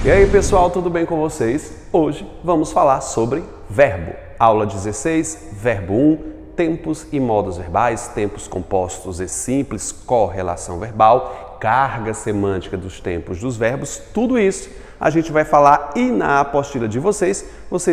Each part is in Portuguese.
E aí pessoal, tudo bem com vocês? Hoje vamos falar sobre verbo. Aula 16, verbo 1, tempos e modos verbais, tempos compostos e simples, correlação verbal, carga semântica dos tempos dos verbos, tudo isso a gente vai falar e na apostila de vocês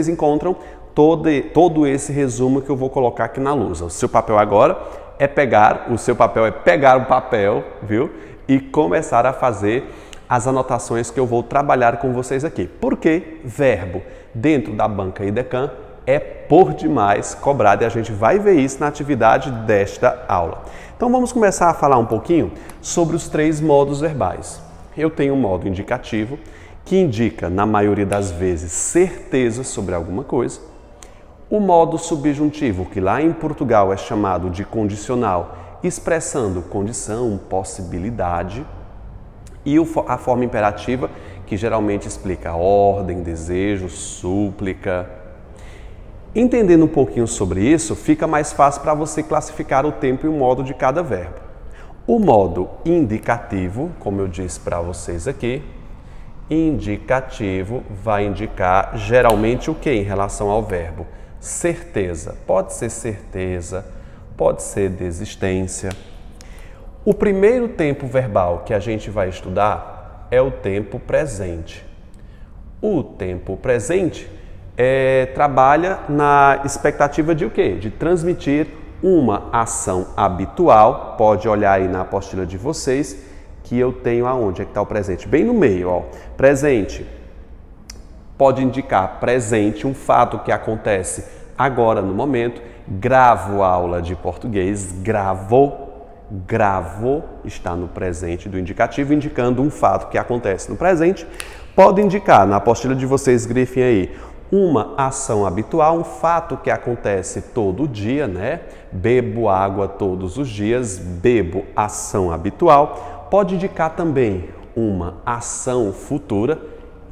encontram todo esse resumo que eu vou colocar aqui na lousa. O seu papel agora é pegar o papel, viu? E começar a fazer as anotações que eu vou trabalhar com vocês aqui. Porque verbo dentro da banca IDECAM é por demais cobrado e a gente vai ver isso na atividade desta aula. Então vamos começar a falar um pouquinho sobre os três modos verbais. Eu tenho um modo indicativo, que indica, na maioria das vezes, certeza sobre alguma coisa. O modo subjuntivo, que lá em Portugal é chamado de condicional, expressando condição, possibilidade. E a forma imperativa, que geralmente explica ordem, desejo, súplica. Entendendo um pouquinho sobre isso, fica mais fácil para você classificar o tempo e o modo de cada verbo. O modo indicativo, como eu disse para vocês aqui, indicativo vai indicar geralmente o que em relação ao verbo? Certeza. Pode ser certeza, pode ser desistência. O primeiro tempo verbal que a gente vai estudar é o tempo presente. O tempo presente trabalha na expectativa de o quê? De transmitir uma ação habitual. Pode olhar aí na apostila de vocês que eu tenho aonde é que está o presente? Bem no meio, ó. Presente pode indicar presente, um fato que acontece agora no momento. Gravo a aula de português, gravo está no presente do indicativo, indicando um fato que acontece no presente. Pode indicar, na apostila de vocês, grifem aí, uma ação habitual, um fato que acontece todo dia, né? Bebo água todos os dias, bebo, ação habitual. Pode indicar também uma ação futura,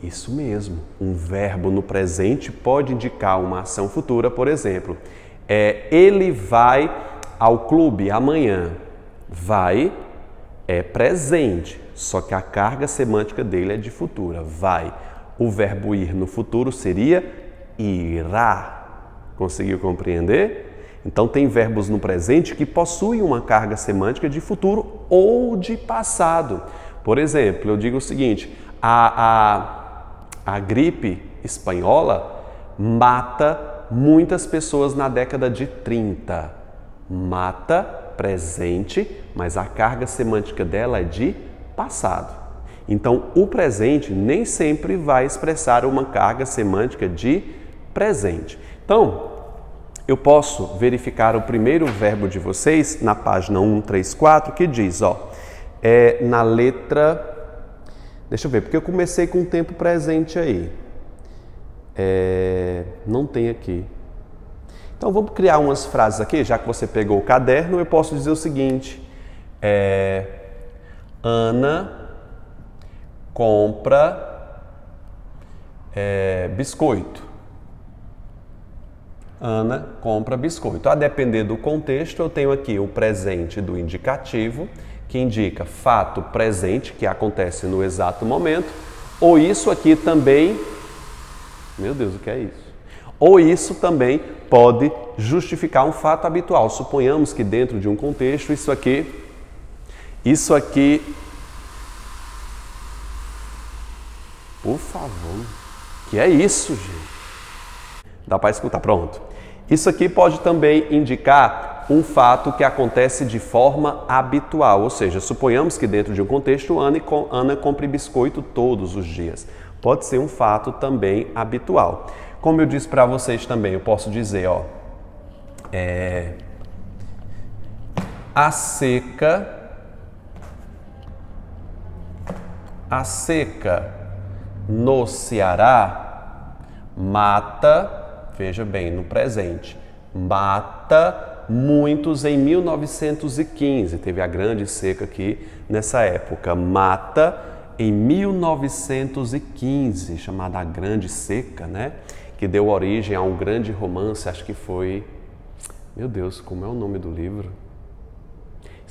isso mesmo, um verbo no presente pode indicar uma ação futura, por exemplo, ele vai ao clube amanhã. Vai é presente, só que a carga semântica dele é de futura, vai. O verbo ir no futuro seria irá. Conseguiu compreender? Então tem verbos no presente que possuem uma carga semântica de futuro ou de passado. Por exemplo, eu digo o seguinte, a gripe espanhola mata muitas pessoas na década de 30. Mata presente, mas a carga semântica dela é de passado. Então, o presente nem sempre vai expressar uma carga semântica de presente. Então, eu posso verificar o primeiro verbo de vocês na página 134, que diz, ó, na letra... Deixa eu ver, porque eu comecei com o tempo presente aí. Não tem aqui. Então, vamos criar umas frases aqui, já que você pegou o caderno, eu posso dizer o seguinte, Ana compra biscoito. Ana compra biscoito. A depender do contexto, eu tenho aqui o presente do indicativo, que indica fato presente, que acontece no exato momento, ou isso aqui também... Meu Deus, o que é isso? Ou isso também pode justificar um fato habitual. Suponhamos que dentro de um contexto, isso aqui, por favor, que é isso, gente? Dá para escutar, pronto. Isso aqui pode também indicar um fato que acontece de forma habitual, ou seja, suponhamos que dentro de um contexto, Ana compre biscoito todos os dias. Pode ser um fato também habitual. Como eu disse para vocês também, eu posso dizer, ó, a seca no Ceará mata, veja bem, no presente, mata muitos em 1915. Teve a grande seca aqui nessa época. Mata em 1915, chamada a Grande Seca, né? Que deu origem a um grande romance, acho que foi... Meu Deus, como é o nome do livro?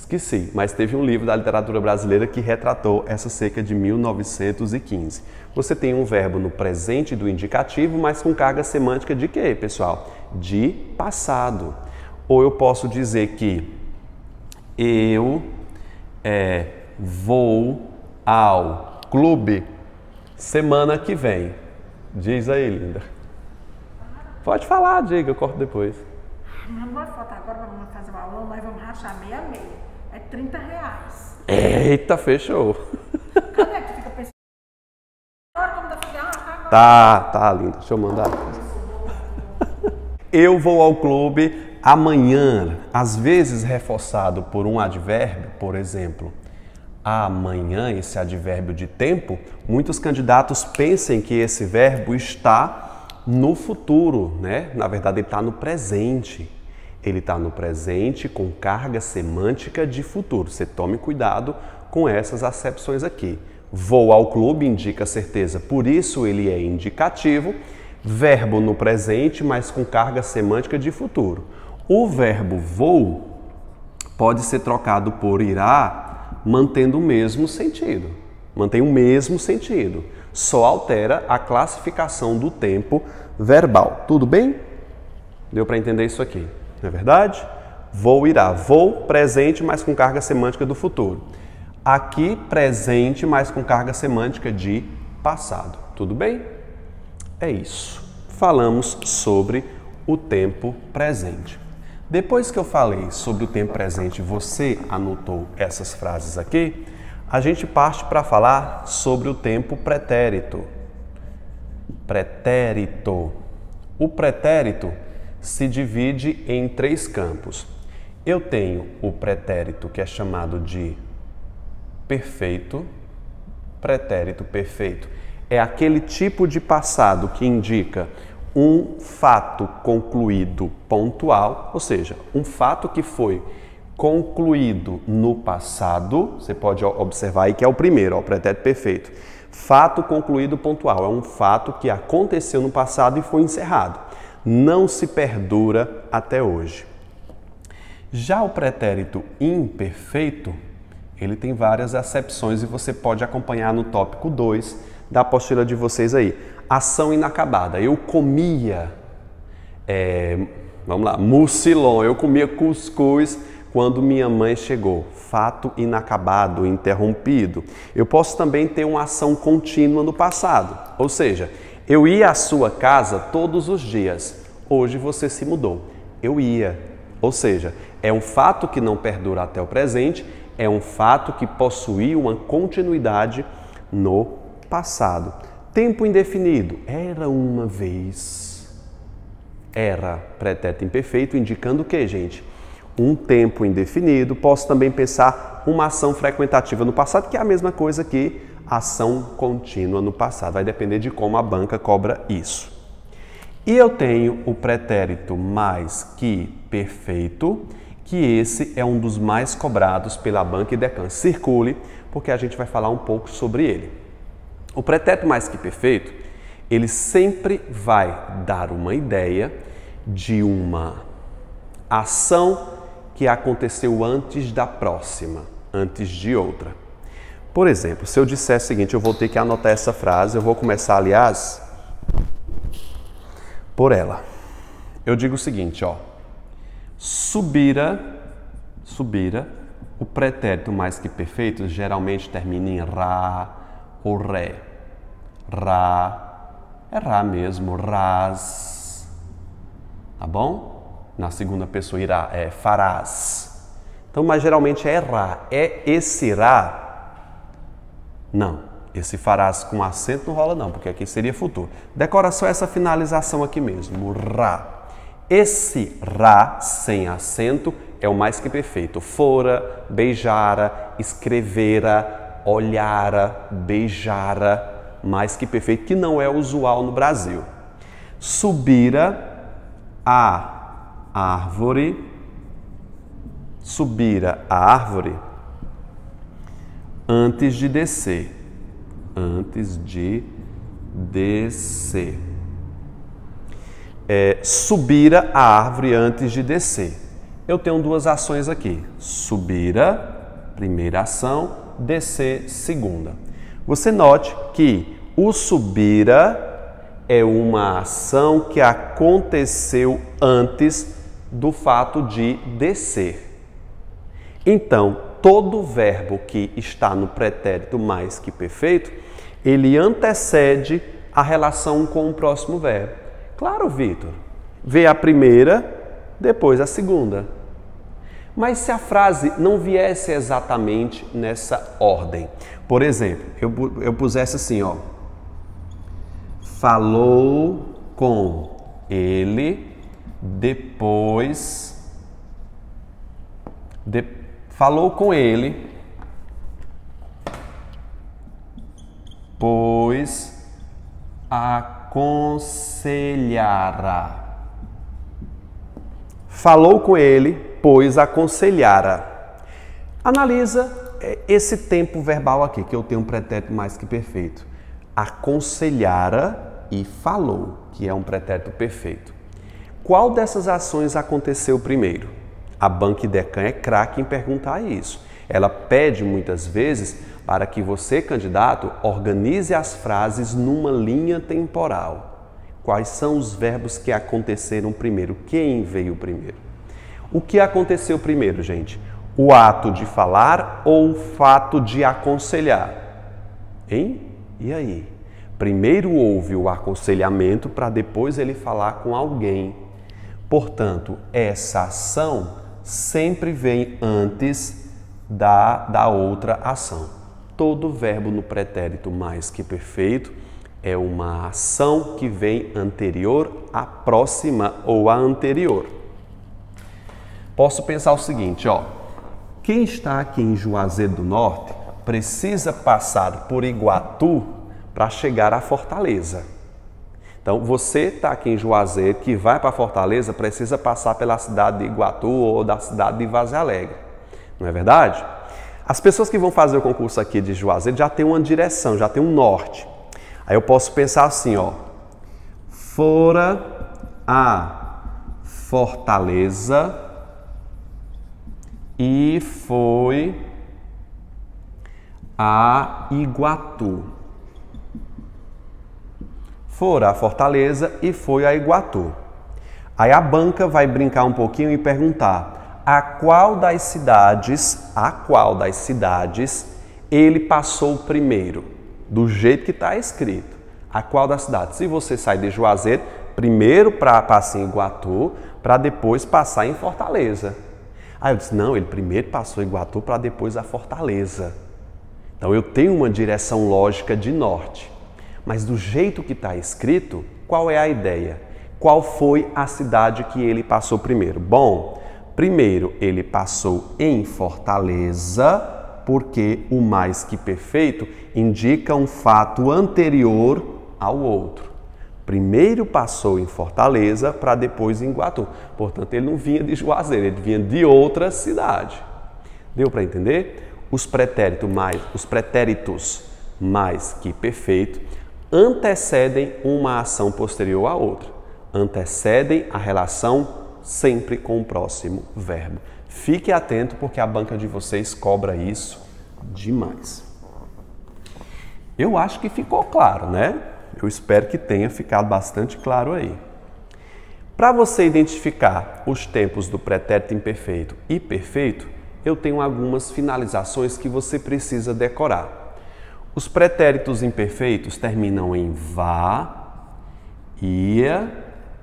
Esqueci, mas teve um livro da literatura brasileira que retratou essa seca de 1915. Você tem um verbo no presente do indicativo, mas com carga semântica de quê, pessoal? De passado. Ou eu posso dizer que eu vou ao clube semana que vem. Diz aí, linda. Pode falar, diga, eu corto depois. Não vai faltar agora, vamos fazer o aulão, nós vamos rachar meia. É R$30. Eita, fechou. Cadê que fica pensando? Tá, linda. Deixa eu mandar. Eu vou ao clube amanhã, às vezes reforçado por um advérbio, por exemplo, amanhã, esse advérbio de tempo, muitos candidatos pensam que esse verbo está no futuro, né? Na verdade, ele está no presente. Ele está no presente com carga semântica de futuro. Você tome cuidado com essas acepções aqui. Vou ao clube indica certeza, por isso ele é indicativo. Verbo no presente, mas com carga semântica de futuro. O verbo vou pode ser trocado por irá, mantendo o mesmo sentido. Mantém o mesmo sentido. Só altera a classificação do tempo verbal. Tudo bem? Deu para entender isso aqui? Não é verdade? Vou, irá. Vou, presente, mas com carga semântica do futuro. Aqui, presente, mas com carga semântica de passado. Tudo bem? É isso. Falamos sobre o tempo presente. Depois que eu falei sobre o tempo presente, você anotou essas frases aqui, a gente parte para falar sobre o tempo pretérito. Pretérito. O pretérito se divide em 3 campos. Eu tenho o pretérito que é chamado de perfeito. Pretérito perfeito é aquele tipo de passado que indica um fato concluído pontual, ou seja, um fato que foi concluído no passado. Você pode observar aí que é o primeiro, o pretérito perfeito. Fato concluído pontual é um fato que aconteceu no passado e foi encerrado. Não se perdura até hoje. Já o pretérito imperfeito, ele tem várias acepções e você pode acompanhar no tópico 2 da apostila de vocês aí. Ação inacabada. Eu comia, mucilon, eu comia cuscuz quando minha mãe chegou. Fato inacabado, interrompido. Eu posso também ter uma ação contínua no passado, ou seja, eu ia à sua casa todos os dias. Hoje você se mudou. Eu ia. Ou seja, é um fato que não perdura até o presente, é um fato que possui uma continuidade no passado. Tempo indefinido. Era uma vez. Era pretérito imperfeito, indicando o que, gente? Um tempo indefinido. Posso também pensar uma ação frequentativa no passado, que é a mesma coisa que ação contínua no passado. Vai depender de como a banca cobra isso. E eu tenho o pretérito mais que perfeito, que esse é um dos mais cobrados pela banca e Decã. Circule, porque a gente vai falar um pouco sobre ele. O pretérito mais que perfeito, ele sempre vai dar uma ideia de uma ação que aconteceu antes da próxima, antes de outra. Por exemplo, se eu disser o seguinte, eu vou ter que anotar essa frase, eu vou começar, aliás, por ela. Eu digo o seguinte, ó. Subira, o pretérito mais que perfeito geralmente termina em ra ou ré. Ra, é ra mesmo, ras. Tá bom? Na segunda pessoa irá, farás. Então, mas geralmente é ra. É esse ra? Não. Esse farás com acento não rola não, porque aqui seria futuro. Decora só essa finalização aqui mesmo, ra. Esse ra sem acento é o mais que perfeito. Fora, beijara, escrevera, olhara, beijara, mais que perfeito, que não é usual no Brasil. Subira a árvore, subira a árvore antes de descer. Antes de descer. Subira a árvore antes de descer. eu tenho duas ações aqui. Subira, primeira ação, descer, segunda. Você note que o subira é uma ação que aconteceu antes do fato de descer. Então, todo verbo que está no pretérito mais que perfeito, ele antecede a relação com o próximo verbo. Claro, Vitor, vê a primeira, depois a segunda. Mas se a frase não viesse exatamente nessa ordem, por exemplo, eu pusesse assim, ó, falou com ele, depois, falou com ele, pois aconselhara. Falou com ele, pois aconselhara. Analisa esse tempo verbal aqui, que eu tenho um pretérito mais que perfeito. Aconselhara e falou, que é um pretérito perfeito. Qual dessas ações aconteceu primeiro? A Banque Decan é craque em perguntar isso. Ela pede muitas vezes para que você, candidato, organize as frases numa linha temporal. Quais são os verbos que aconteceram primeiro? Quem veio primeiro? O que aconteceu primeiro, gente? O ato de falar ou o fato de aconselhar? Hein? E aí? Primeiro houve o aconselhamento para depois ele falar com alguém. Portanto, essa ação sempre vem antes da outra ação. Todo verbo no pretérito mais que perfeito é uma ação que vem anterior à próxima ou à anterior. Posso pensar o seguinte, ó. Quem está aqui em Juazeiro do Norte precisa passar por Iguatu para chegar à Fortaleza. Então, você está aqui em Juazeiro, que vai para Fortaleza, precisa passar pela cidade de Iguatu ou da cidade de Vaze Alegre. Não é verdade? As pessoas que vão fazer o concurso aqui de Juazeiro já tem uma direção, já tem um norte. Aí eu posso pensar assim, ó. Fora a Fortaleza e foi a Iguatu. Fora a Fortaleza e foi a Iguatu. Aí a banca vai brincar um pouquinho e perguntar a qual das cidades ele passou primeiro, do jeito que está escrito. A qual das cidades? Se você sai de Juazeiro, primeiro passa em Iguatu, para depois passar em Fortaleza. Aí eu disse, não, ele primeiro passou em Iguatu para depois a Fortaleza. Então eu tenho uma direção lógica de norte. Mas do jeito que está escrito, qual é a ideia? Qual foi a cidade que ele passou primeiro? Bom, primeiro ele passou em Fortaleza, porque o mais que perfeito indica um fato anterior ao outro. Primeiro passou em Fortaleza para depois em Iguatu. Portanto, ele não vinha de Juazeiro, ele vinha de outra cidade. Deu para entender? Os pretéritos mais que perfeito antecedem uma ação posterior à outra. Antecedem a relação sempre com o próximo verbo. Fique atento porque a banca de vocês cobra isso demais. Eu acho que ficou claro, né? Eu espero que tenha ficado bastante claro aí. Para você identificar os tempos do pretérito imperfeito e perfeito, eu tenho algumas finalizações que você precisa decorar. Os pretéritos imperfeitos terminam em vá, ia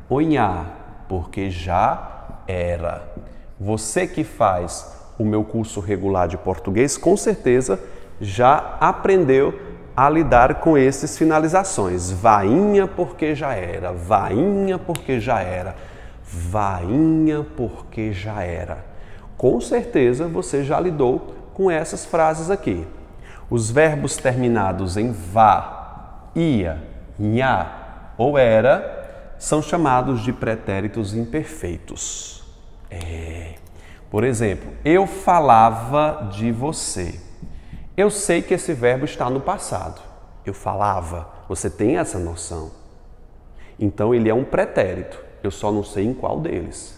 ou em a, porque já era. Você que faz o meu curso regular de português, com certeza já aprendeu a lidar com essas finalizações. Vainha porque já era, vainha porque já era, vainha porque já era. Com certeza você já lidou com essas frases aqui. Os verbos terminados em vá, ia, nha ou era são chamados de pretéritos imperfeitos. Por exemplo, eu falava de você. Eu sei que esse verbo está no passado. Eu falava. Você tem essa noção. Então, ele é um pretérito. Eu só não sei em qual deles.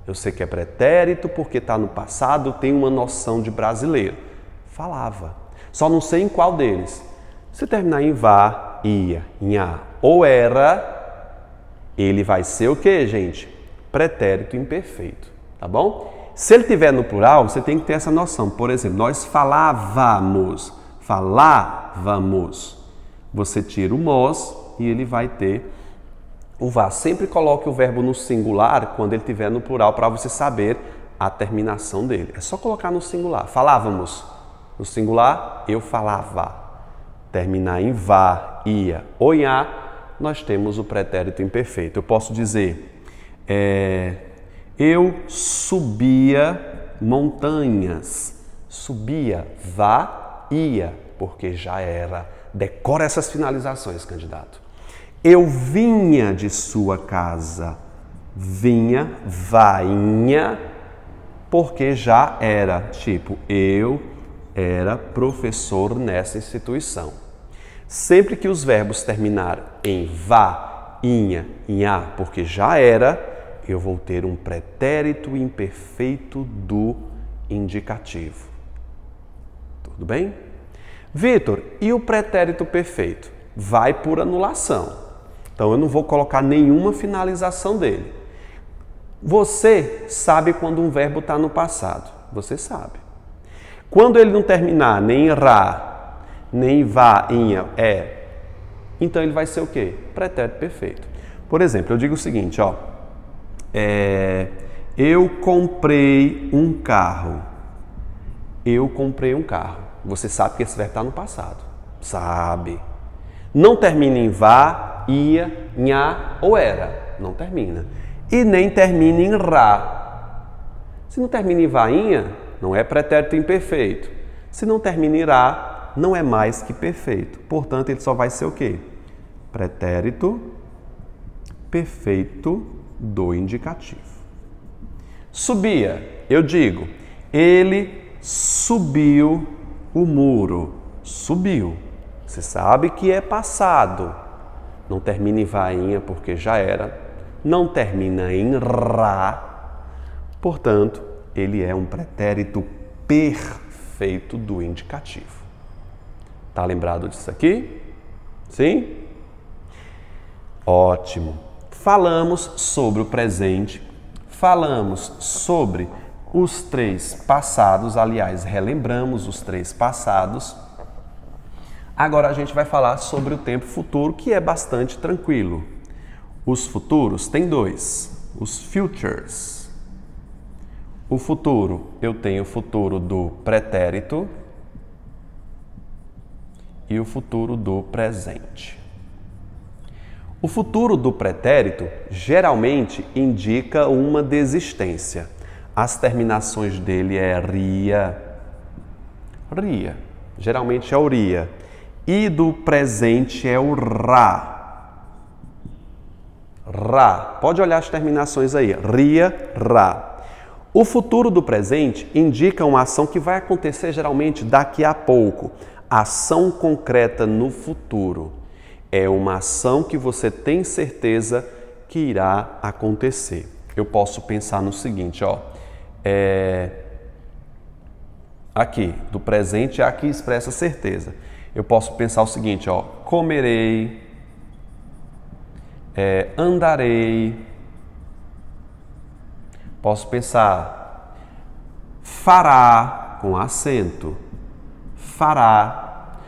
Eu sei que é pretérito porque está no passado, tenho uma noção de brasileiro. Falava. Só não sei em qual deles. Se terminar em vá, ia, nha ou era, ele vai ser o quê, gente? Pretérito imperfeito, tá bom? Se ele tiver no plural, você tem que ter essa noção. Por exemplo, nós falávamos. Você tira o mos e ele vai ter o vá. Sempre coloque o verbo no singular quando ele estiver no plural para você saber a terminação dele. É só colocar no singular. Falávamos. No singular, eu falava. Terminar em vá, ia ou nha, nós temos o pretérito imperfeito. Eu posso dizer, eu subia montanhas. Subia, vá, ia, porque já era. Decora essas finalizações, candidato. Eu vinha de sua casa. Vinha, vainha, porque já era. Tipo, eu era professor nessa instituição. Sempre que os verbos terminarem em vá, inha, nha, porque já era, eu vou ter um pretérito imperfeito do indicativo. Tudo bem? Vitor, e o pretérito perfeito? Vai por anulação. Então, eu não vou colocar nenhuma finalização dele. Você sabe quando um verbo está no passado. Você sabe. Quando ele não terminar nem em ra, nem em vá, inha, então ele vai ser o quê? Pretérito perfeito. Por exemplo, eu digo o seguinte, ó. Eu comprei um carro. Eu comprei um carro. Você sabe que esse verbo está no passado. Sabe. Não termina em vá, ia, nha ou era. Não termina. E nem termina em ra. Se não termina em vainha, não é pretérito imperfeito. Se não termina em ra, não é mais que perfeito. Portanto, ele só vai ser o quê? Pretérito perfeito do indicativo. Subia. Eu digo, ele subiu o muro. Subiu. Você sabe que é passado. Não termina em vainha porque já era. Não termina em ra. Portanto, ele é um pretérito perfeito do indicativo. Tá lembrado disso aqui? Sim? Ótimo. Falamos sobre o presente. Falamos sobre os 3 passados. Aliás, relembramos os 3 passados. Agora a gente vai falar sobre o tempo futuro, que é bastante tranquilo. Os futuros tem 2. Os futures. O futuro, eu tenho o futuro do pretérito e o futuro do presente. O futuro do pretérito geralmente indica uma desistência. As terminações dele é ria, ria. Geralmente é o ria. E do presente é o ra. Ra. Pode olhar as terminações aí. Ria, ra. O futuro do presente indica uma ação que vai acontecer geralmente daqui a pouco. Ação concreta no futuro. É uma ação que você tem certeza que irá acontecer. Eu posso pensar no seguinte, ó. Aqui, do presente, aqui expressa certeza. Eu posso pensar o seguinte, ó. Comerei, andarei. Posso pensar fará, com acento. Fará.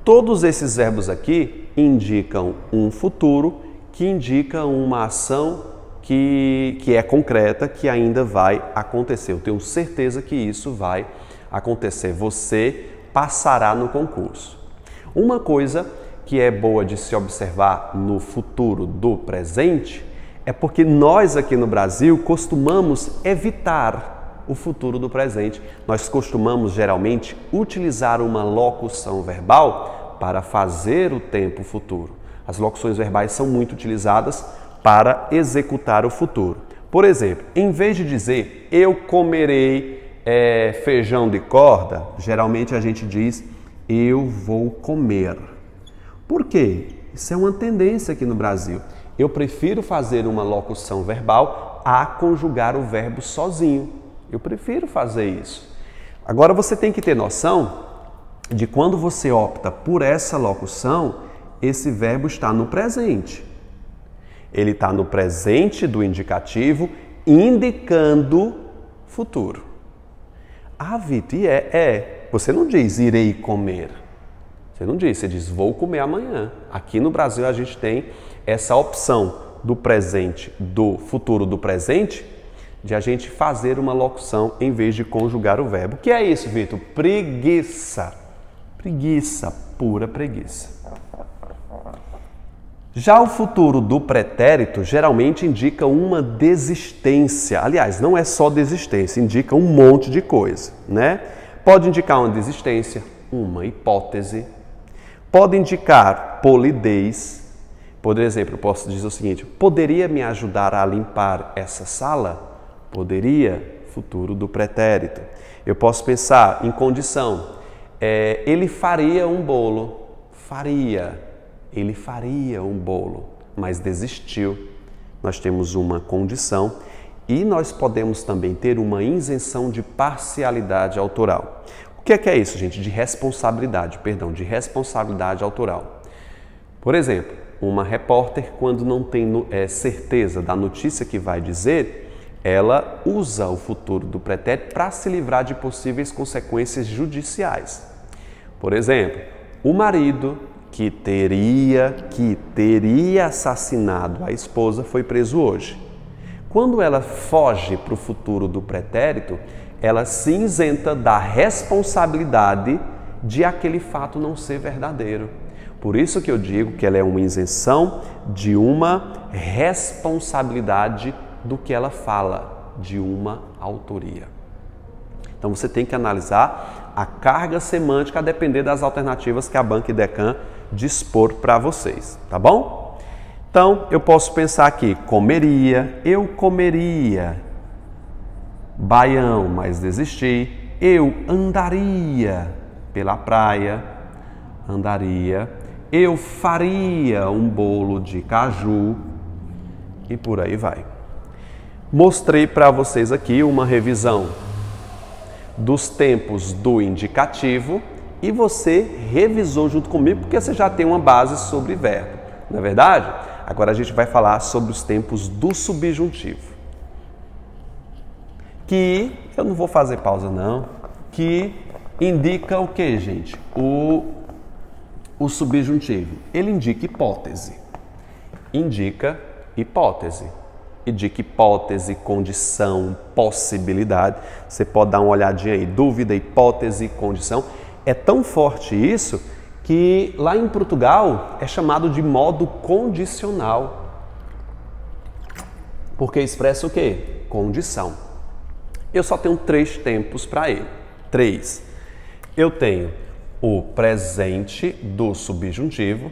Todos esses verbos aqui indicam um futuro que indica uma ação que é concreta, que ainda vai acontecer. Eu tenho certeza que isso vai acontecer. Você passará no concurso. Uma coisa que é boa de se observar no futuro do presente é porque nós aqui no Brasil costumamos evitar o futuro do presente. Nós costumamos geralmente utilizar uma locução verbal para fazer o tempo futuro. As locuções verbais são muito utilizadas para executar o futuro. Por exemplo, em vez de dizer eu comerei feijão de corda, geralmente a gente diz eu vou comer. Por quê? Isso é uma tendência aqui no Brasil. Eu prefiro fazer uma locução verbal a conjugar o verbo sozinho. Eu prefiro fazer isso. Agora você tem que ter noção de quando você opta por essa locução, esse verbo está no presente. Ele está no presente do indicativo, indicando futuro. Ah, Vitor, Você não diz irei comer. Você não diz, você diz vou comer amanhã. Aqui no Brasil a gente tem essa opção do presente, do futuro do presente, de a gente fazer uma locução em vez de conjugar o verbo. O que é isso, Vitor? Preguiça. Preguiça, pura preguiça. Já o futuro do pretérito geralmente indica uma desistência. Aliás, não é só desistência, indica um monte de coisa, né? Pode indicar uma desistência, uma hipótese. Pode indicar polidez. Por exemplo, eu posso dizer o seguinte: poderia me ajudar a limpar essa sala? Poderia, futuro do pretérito. Eu posso pensar em condição. Ele faria um bolo. Faria. Ele faria um bolo, mas desistiu. Nós temos uma condição e nós podemos também ter uma isenção de parcialidade autoral. O que é isso, gente? De responsabilidade autoral. Por exemplo, uma repórter, quando não tem certeza da notícia que vai dizer, ela usa o futuro do pretérito para se livrar de possíveis consequências judiciais. Por exemplo, o marido que teria assassinado a esposa foi preso hoje. Quando ela foge para o futuro do pretérito, ela se isenta da responsabilidade de aquele fato não ser verdadeiro. Por isso que eu digo que ela é uma isenção de uma responsabilidade do que ela fala, de uma autoria. Então você tem que analisar a carga semântica a depender das alternativas que a Banca Idecam dispor para vocês, tá bom? Então, eu posso pensar aqui, comeria, eu comeria, baião, mas desisti, eu andaria pela praia, eu faria um bolo de caju e por aí vai. Mostrei para vocês aqui uma revisão dos tempos do indicativo e você revisou junto comigo porque você já tem uma base sobre verbo, não é verdade? Agora a gente vai falar sobre os tempos do subjuntivo. Que, eu não vou fazer pausa não, que indica o que, gente? O subjuntivo. Ele indica hipótese. Indica hipótese. Indica hipótese, condição, possibilidade. Você pode dar uma olhadinha aí, dúvida, hipótese, condição. É tão forte isso que lá em Portugal é chamado de modo condicional. Porque expressa o quê? Condição. Eu só tenho 3 tempos para ele. 3. Eu tenho o presente do subjuntivo,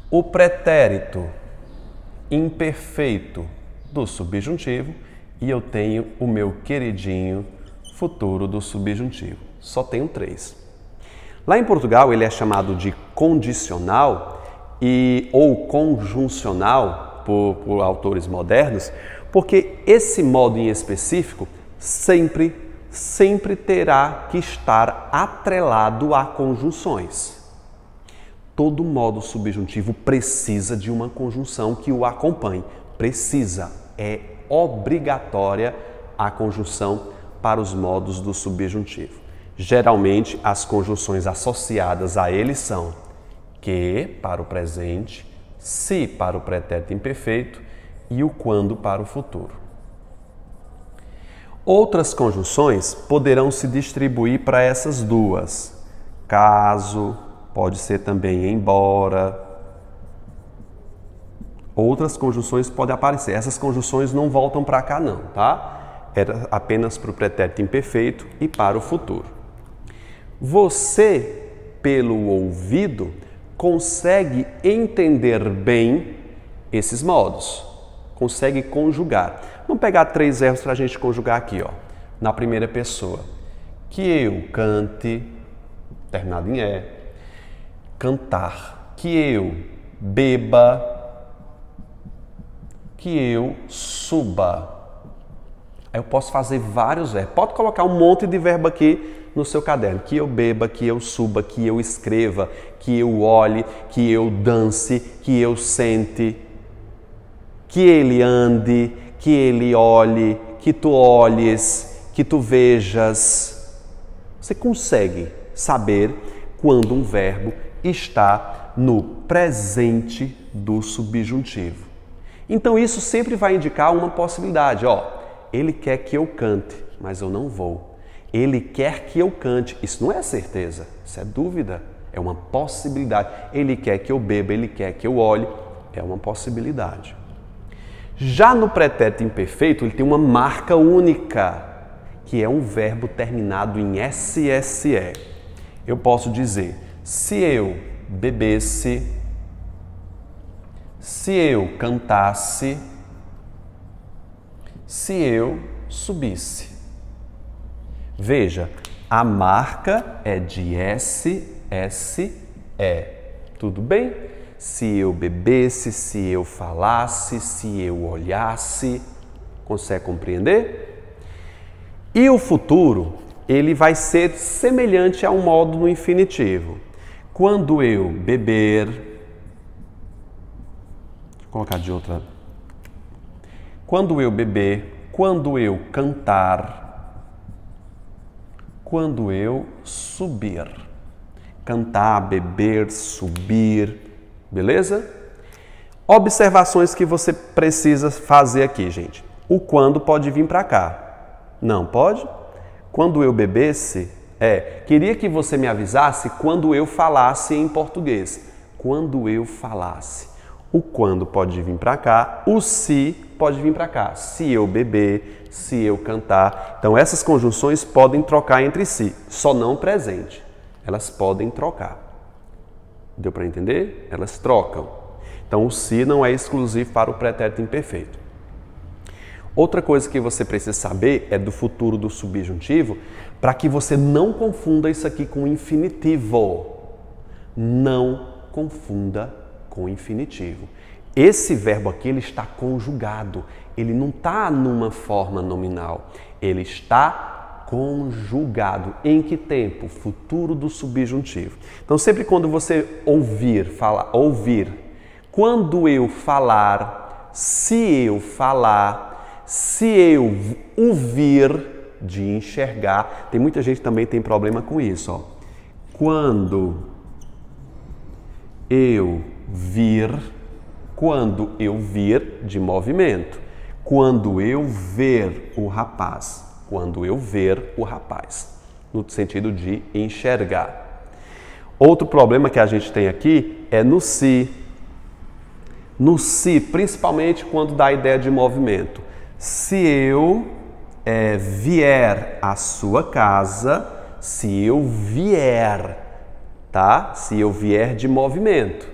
o pretérito imperfeito do subjuntivo e eu tenho o meu queridinho futuro do subjuntivo. Só tenho 3. Lá em Portugal ele é chamado de condicional ou conjuncional por autores modernos, porque esse modo em específico sempre terá que estar atrelado a conjunções. Todo modo subjuntivo precisa de uma conjunção que o acompanhe. Precisa, é obrigatória a conjunção para os modos do subjuntivo. Geralmente, as conjunções associadas a ele são que para o presente, se para o pretérito imperfeito e o quando para o futuro. Outras conjunções poderão se distribuir para essas duas. Caso, pode ser também embora. Outras conjunções podem aparecer. Essas conjunções não voltam para cá não, tá? Era apenas para o pretérito imperfeito e para o futuro. Você, pelo ouvido, consegue entender bem esses modos. Consegue conjugar. Vamos pegar 3 verbos para a gente conjugar aqui, ó. Na primeira pessoa. Que eu cante, terminado em E. Cantar. Que eu beba. que eu suba. Aí eu posso fazer vários verbos. Pode colocar um monte de verbo aqui no seu caderno. Que eu beba, que eu suba, que eu escreva, que eu olhe, que eu dance, que eu sente, que ele ande, que ele olhe, que tu olhes, que tu vejas. Você consegue saber quando um verbo está no presente do subjuntivo. Então isso sempre vai indicar uma possibilidade. Ele quer que eu cante, mas eu não vou. Ele quer que eu cante. Isso não é certeza, isso é dúvida, é uma possibilidade. Ele quer que eu beba, ele quer que eu olhe, é uma possibilidade. Já no pretérito imperfeito, ele tem uma marca única, que é um verbo terminado em SSE. Eu posso dizer, se eu bebesse, se eu cantasse, se eu subisse. Veja, a marca é de SSE. Tudo bem? Se eu bebesse, se eu falasse, se eu olhasse. Consegue compreender? E o futuro, ele vai ser semelhante ao modo no infinitivo. Quando eu beber, vou colocar de outra. Quando eu beber, quando eu cantar, quando eu subir. Cantar, beber, subir, beleza? Observações que você precisa fazer aqui, gente. O quando pode vir para cá. Não pode? Quando eu bebesse, queria que você me avisasse quando eu falasse em português. Quando eu falasse. O quando pode vir para cá, o se pode vir para cá. Se eu beber, se eu cantar. Então essas conjunções podem trocar entre si, só não presente. Elas podem trocar. Deu para entender? Elas trocam. Então o se não é exclusivo para o pretérito imperfeito. Outra coisa que você precisa saber é do futuro do subjuntivo, para que você não confunda isso aqui com infinitivo. Não confunda com infinitivo. Esse verbo aqui ele está conjugado, ele não está numa forma nominal, ele está conjugado. Em que tempo? Futuro do subjuntivo. Então sempre quando você ouvir, quando eu falar, se eu falar, se eu ouvir, de enxergar, tem muita gente que também tem problema com isso, Quando eu vir, de movimento. Quando eu ver o rapaz. Quando eu ver o rapaz. No sentido de enxergar. Outro problema que a gente tem aqui é no se. No se, principalmente quando dá a ideia de movimento. Se eu vier à sua casa, se eu vier, tá? Se eu vier de movimento.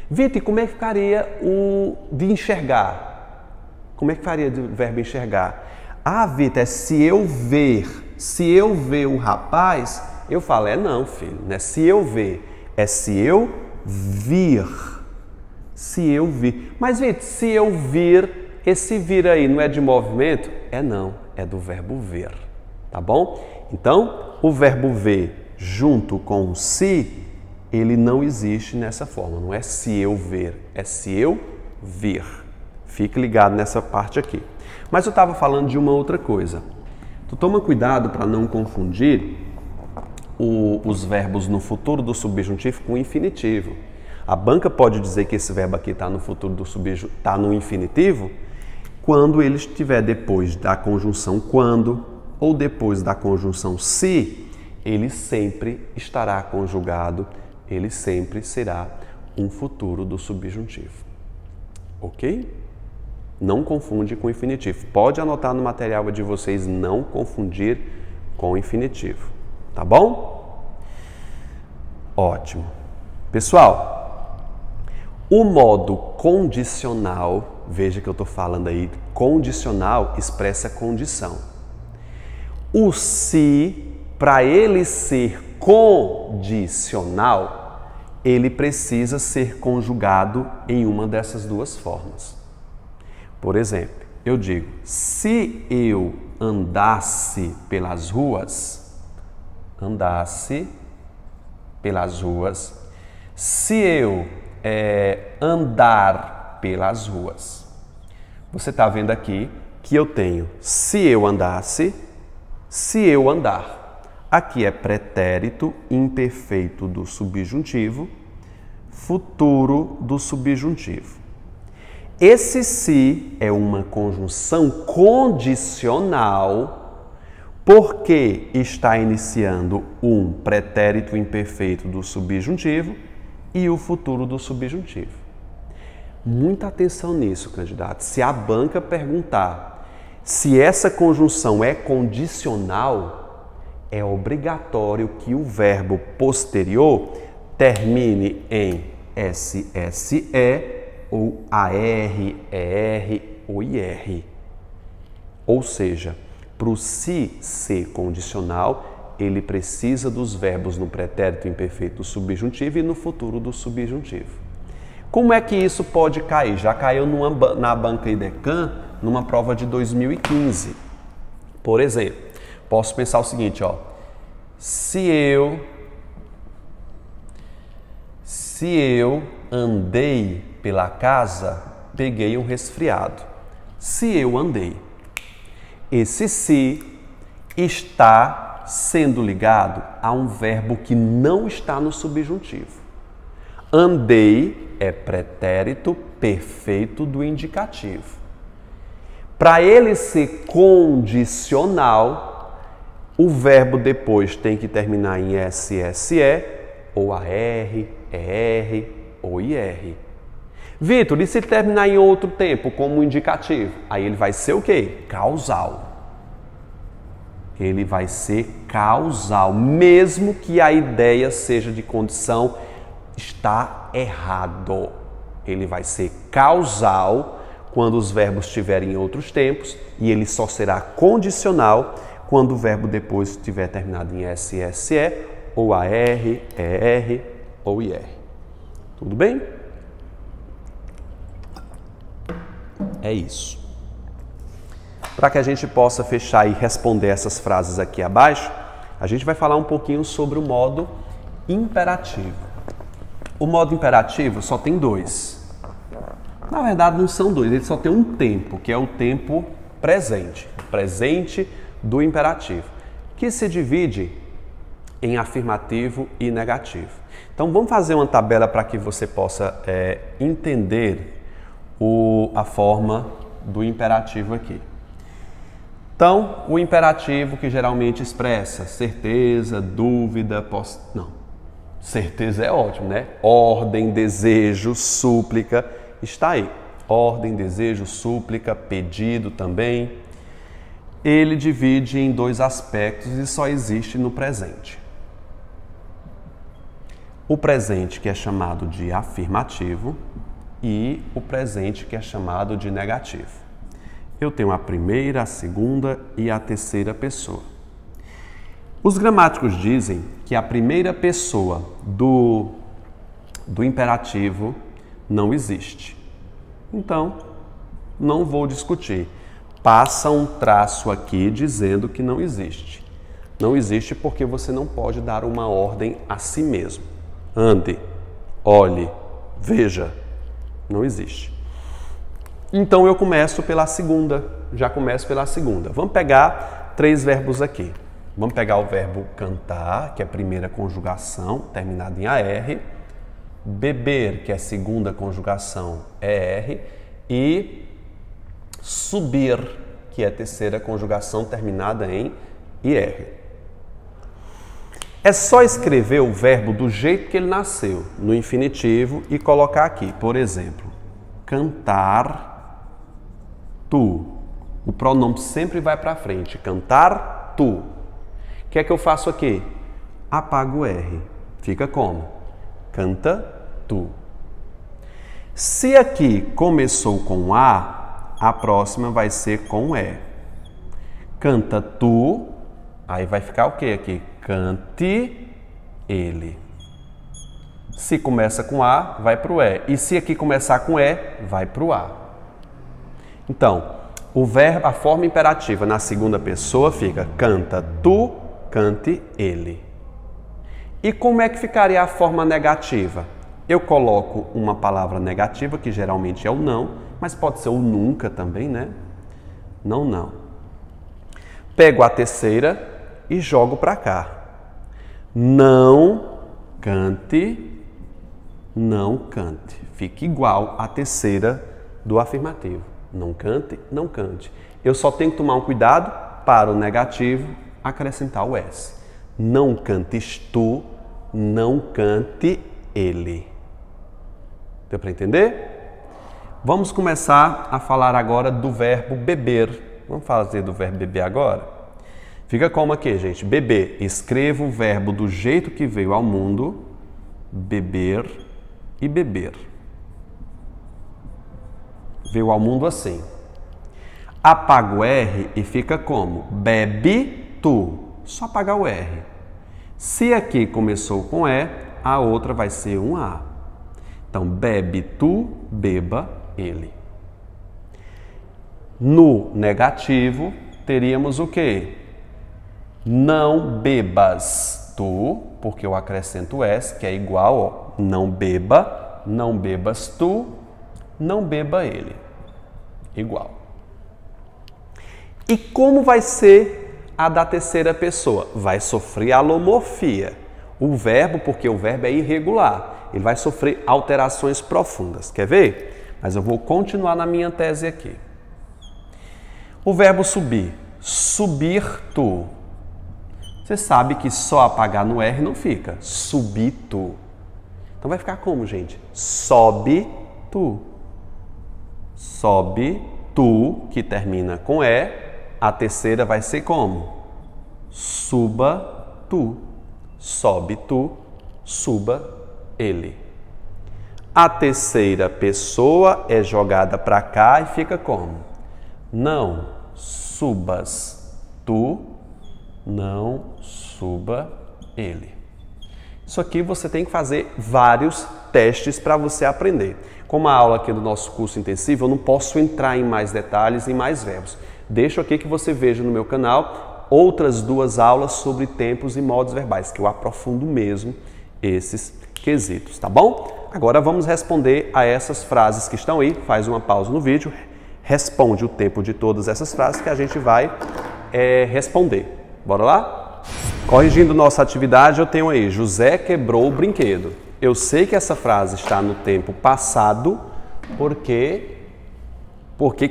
Vitor, como é que ficaria o de enxergar? Como é que faria o verbo enxergar? Vitor, é se eu ver o rapaz, eu falo, não, filho, não é se eu ver, é se eu vir. Se eu vir. Mas, Vitor, se eu vir, esse vir aí não é de movimento? Não, é do verbo ver, tá bom? Então, o verbo ver junto com o se, ele não existe nessa forma, não é se eu ver, é se eu vir. Fique ligado nessa parte aqui. Mas eu estava falando de uma outra coisa. Tu toma cuidado para não confundir os verbos no futuro do subjuntivo com o infinitivo. A banca pode dizer que esse verbo aqui está no futuro do subjuntivo, está no infinitivo, quando ele estiver depois da conjunção quando ou depois da conjunção se, ele sempre estará conjugado, ele sempre será um futuro do subjuntivo. Ok? Não confunde com infinitivo. Pode anotar no material de vocês não confundir com infinitivo. Tá bom? Ótimo. Pessoal, o modo condicional, veja que eu estou falando aí, condicional expressa condição. O se, para ele ser condicional, ele precisa ser conjugado em uma dessas duas formas. Por exemplo, eu digo, se eu andasse pelas ruas, se eu andar pelas ruas. Você está vendo aqui que eu tenho se eu andasse, se eu andar. Aqui é pretérito imperfeito do subjuntivo, futuro do subjuntivo. Esse se é uma conjunção condicional porque está iniciando um pretérito imperfeito do subjuntivo e o futuro do subjuntivo. Muita atenção nisso, candidato. Se a banca perguntar se essa conjunção é condicional, é obrigatório que o verbo posterior termine em SSE ou AR, ER ou IR. Ou seja, para o se ser condicional, ele precisa dos verbos no pretérito imperfeito do subjuntivo e no futuro do subjuntivo. Como é que isso pode cair? Já caiu na banca IDECAM numa prova de 2015. Por exemplo, posso pensar o seguinte, ó. Se eu andei pela casa, peguei um resfriado. Se eu andei. Esse se está sendo ligado a um verbo que não está no subjuntivo. Andei é pretérito perfeito do indicativo. Para ele ser condicional, o verbo depois tem que terminar em SSE, ou AR, ER ou IR. Vitor, e se terminar em outro tempo, como indicativo? Aí ele vai ser o quê? Causal. Ele vai ser causal, mesmo que a ideia seja de condição, está errado. Ele vai ser causal quando os verbos estiverem em outros tempos e ele só será condicional quando o verbo depois estiver terminado em SSE, ou AR, ER ou IR. Tudo bem? É isso. Para que a gente possa fechar e responder essas frases aqui abaixo, a gente vai falar um pouquinho sobre o modo imperativo. O modo imperativo só tem dois. Na verdade, não são dois, ele só tem um tempo, que é o tempo presente. Presente do imperativo, que se divide em afirmativo e negativo. Então, vamos fazer uma tabela para que você possa entender a forma do imperativo aqui. Então, o imperativo que geralmente expressa certeza, dúvida, certeza é ótimo, né? Ordem, desejo, súplica, está aí. Ordem, desejo, súplica, pedido também. Ele divide em dois aspectos e só existe no presente. O presente que é chamado de afirmativo e o presente que é chamado de negativo. Eu tenho a primeira, a segunda e a terceira pessoa. Os gramáticos dizem que a primeira pessoa do imperativo não existe. Então, não vou discutir. Passa um traço aqui dizendo que não existe. Não existe porque você não pode dar uma ordem a si mesmo. Ande, olhe, veja. Não existe. Então eu começo pela segunda. Já começo pela segunda. Vamos pegar três verbos aqui. Vamos pegar o verbo cantar, que é a primeira conjugação, terminada em AR. Beber, que é a segunda conjugação, ER. E subir, que é a terceira conjugação, terminada em IR. É só escrever o verbo do jeito que ele nasceu, no infinitivo, e colocar aqui, por exemplo, cantar tu. O pronome sempre vai para frente, cantar tu. O que é que eu faço aqui? Apago o R. Fica como? Canta tu. Se aqui começou com a próxima vai ser com E. Canta tu, aí vai ficar o que aqui? Cante ele. Se começa com A, vai para o E. E se aqui começar com E, vai para o A. Então, o verbo, a forma imperativa na segunda pessoa fica canta tu, cante ele. E como é que ficaria a forma negativa? Eu coloco uma palavra negativa, que geralmente é o não, mas pode ser o nunca também, né? Não, não. Pego a terceira e jogo para cá. Não cante, não cante. Fica igual à terceira do afirmativo. Não cante, não cante. Eu só tenho que tomar um cuidado para o negativo acrescentar o S. Não cantes tu, não cante ele. Deu para entender? Vamos começar a falar agora do verbo beber. Vamos fazer do verbo beber agora? Fica como aqui, gente? Beber. Escreva o verbo do jeito que veio ao mundo. Beber e beber. Veio ao mundo assim. Apaga o R e fica como? Bebe tu. Só apagar o R. Se aqui começou com E, a outra vai ser um A. Então, bebe tu, beba ele. No negativo, teríamos o quê? Não bebas tu, porque eu acrescento S, que é igual, ó, não beba, não bebas tu, não beba ele. Igual. E como vai ser a da terceira pessoa? Vai sofrer alomorfia. O verbo, porque o verbo é irregular, ele vai sofrer alterações profundas. Quer ver? Mas eu vou continuar na minha tese aqui. O verbo subir. Subir tu. Você sabe que só apagar no R não fica. Subir tu. Então vai ficar como, gente? Sobe tu. Sobe tu, que termina com E. A terceira vai ser como? Suba tu. Sobe tu, suba ele. A terceira pessoa é jogada para cá e fica como? Não subas tu, não suba ele. Isso aqui você tem que fazer vários testes para você aprender. Como a aula aqui do nosso curso intensivo, eu não posso entrar em mais detalhes e mais verbos. Deixo aqui que você veja no meu canal outras 2 aulas sobre tempos e modos verbais, que eu aprofundo mesmo esses quesitos, tá bom? Agora vamos responder a essas frases que estão aí. Faz uma pausa no vídeo, responde o tempo de todas essas frases que a gente vai responder. Bora lá? Corrigindo nossa atividade, eu tenho aí, José quebrou o brinquedo. Eu sei que essa frase está no tempo passado, porque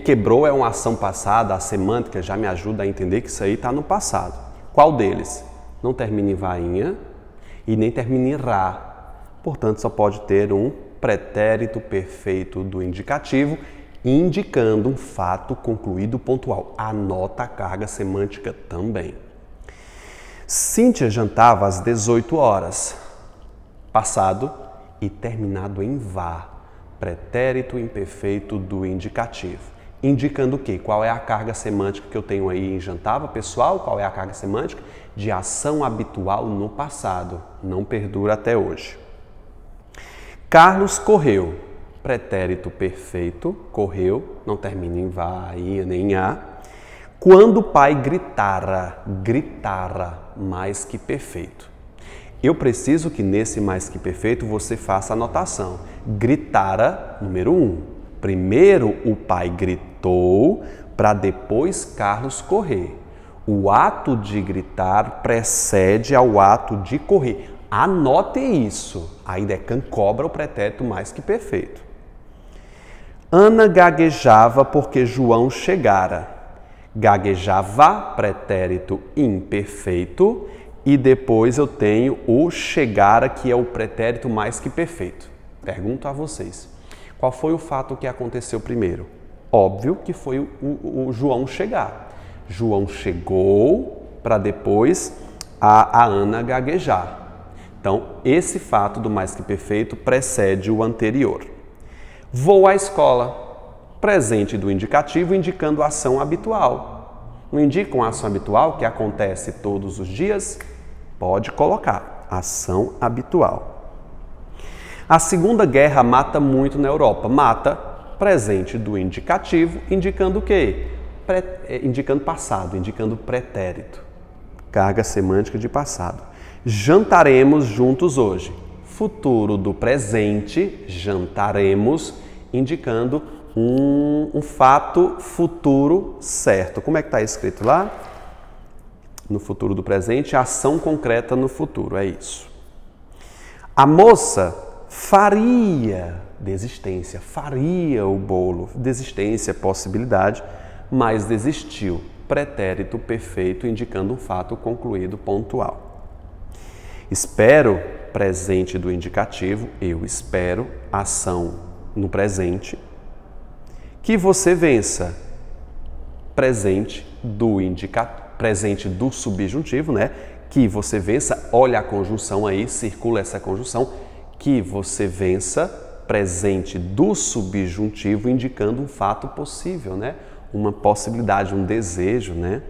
quebrou é uma ação passada, a semântica já me ajuda a entender que isso aí está no passado. Qual deles? Não termina em vainha e nem termina em rá. Portanto, só pode ter um pretérito perfeito do indicativo, indicando um fato concluído pontual. Anota a carga semântica também. Cíntia jantava às 18 horas. Passado e terminado em vá. Pretérito imperfeito do indicativo. Indicando o quê? Qual é a carga semântica que eu tenho aí em jantava, pessoal? Qual é a carga semântica? De ação habitual no passado. Não perdura até hoje. Carlos correu. Pretérito perfeito. Correu. Não termina em vá, ia, nem a. Quando o pai gritara. Gritara. Mais que perfeito. Eu preciso que nesse mais que perfeito você faça a anotação. Gritara, número 1. Primeiro o pai gritou para depois Carlos correr. O ato de gritar precede ao ato de correr. Anote isso. Ainda é cobra o pretérito mais que perfeito. Ana gaguejava porque João chegara. Gaguejava, pretérito imperfeito. E depois eu tenho o chegara, que é o pretérito mais que perfeito. Pergunto a vocês, qual foi o fato que aconteceu primeiro? Óbvio que foi o João chegar. João chegou para depois a Ana gaguejar. Então, esse fato do mais que perfeito precede o anterior. Vou à escola. Presente do indicativo indicando a ação habitual. Não indica uma ação habitual que acontece todos os dias? Pode colocar, ação habitual. A Segunda Guerra mata muito na Europa. Mata, presente do indicativo, indicando o quê? Indicando passado, indicando pretérito. Carga semântica de passado. Jantaremos juntos hoje. Futuro do presente, jantaremos, indicando um fato futuro certo. Como é que está escrito lá? No futuro do presente, ação concreta no futuro, é isso. A moça faria, desistência, faria o bolo, desistência, possibilidade, mas desistiu. Pretérito perfeito, indicando um fato concluído pontual. Espero, presente do indicativo, eu espero, ação no presente, que você vença, presente do subjuntivo, né? Que você vença, olha a conjunção aí, circula essa conjunção, que você vença, presente do subjuntivo, indicando um fato possível, né? Uma possibilidade, um desejo, né?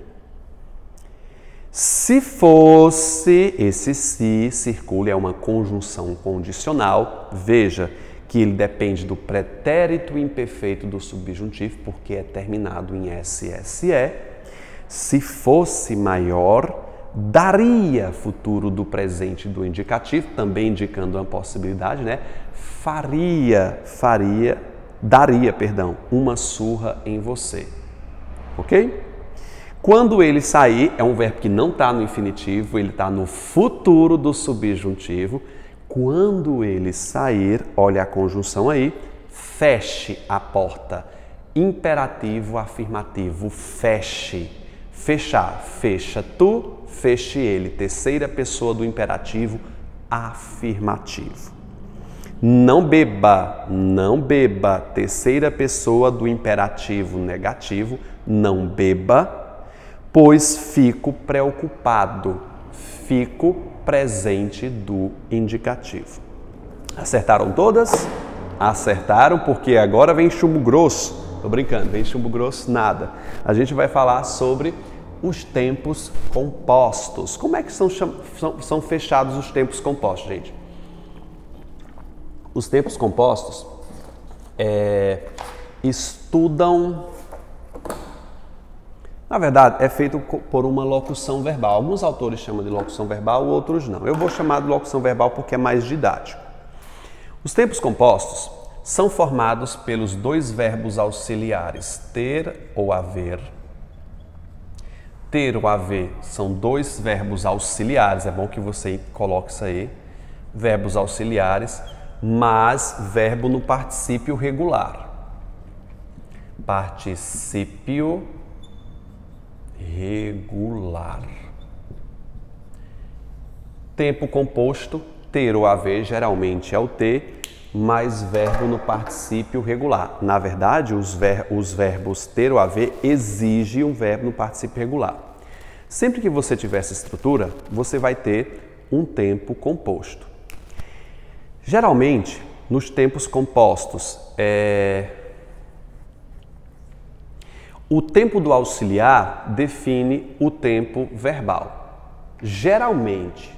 Se fosse, esse se circula, é uma conjunção condicional, veja que ele depende do pretérito imperfeito do subjuntivo, porque é terminado em SSE. Se fosse maior, daria, futuro do presente do indicativo, também indicando uma possibilidade, né? Daria, uma surra em você. Ok? Quando ele sair, é um verbo que não está no infinitivo, ele está no futuro do subjuntivo. Quando ele sair, olha a conjunção aí, feche a porta. Imperativo afirmativo, feche. Fechar, fecha tu, feche ele. Terceira pessoa do imperativo afirmativo. Não beba, não beba. Terceira pessoa do imperativo negativo, não beba, pois fico preocupado. Fico presente do indicativo. Acertaram todas? Acertaram, porque agora vem chumbo grosso. Tô brincando, vem chumbo grosso nada. A gente vai falar sobre os tempos compostos. Como é que são fechados os tempos compostos, gente? Os tempos compostos estudam... Na verdade, é feito por uma locução verbal. Alguns autores chamam de locução verbal, outros não. Eu vou chamar de locução verbal porque é mais didático. Os tempos compostos são formados pelos dois verbos auxiliares, ter ou haver. Ter ou haver são dois verbos auxiliares, é bom que você coloque isso aí. Verbos auxiliares, mas verbo no particípio regular. Particípio regular. Tempo composto, ter ou haver, geralmente é o ter, mais verbo no particípio regular. Na verdade, os verbos ter ou haver exigem um verbo no particípio regular. Sempre que você tiver essa estrutura, você vai ter um tempo composto. Geralmente, nos tempos compostos, o tempo do auxiliar define o tempo verbal. Geralmente,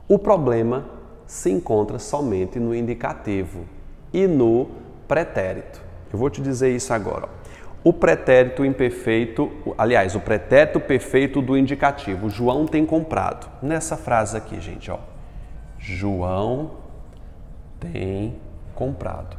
o problema se encontra somente no indicativo e no pretérito. Eu vou te dizer isso agora. O pretérito imperfeito, aliás, o pretérito perfeito do indicativo. João tem comprado. Nessa frase aqui, gente, ó. João tem comprado.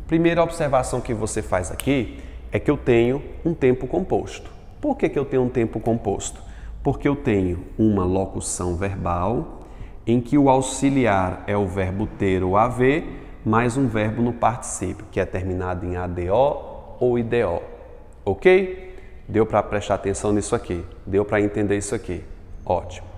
Primeira observação que você faz aqui é que eu tenho um tempo composto. Por que eu tenho um tempo composto? Porque eu tenho uma locução verbal em que o auxiliar é o verbo ter ou haver, mais um verbo no particípio, que é terminado em ADO ou IDO. Ok? Deu para prestar atenção nisso aqui? Deu para entender isso aqui? Ótimo.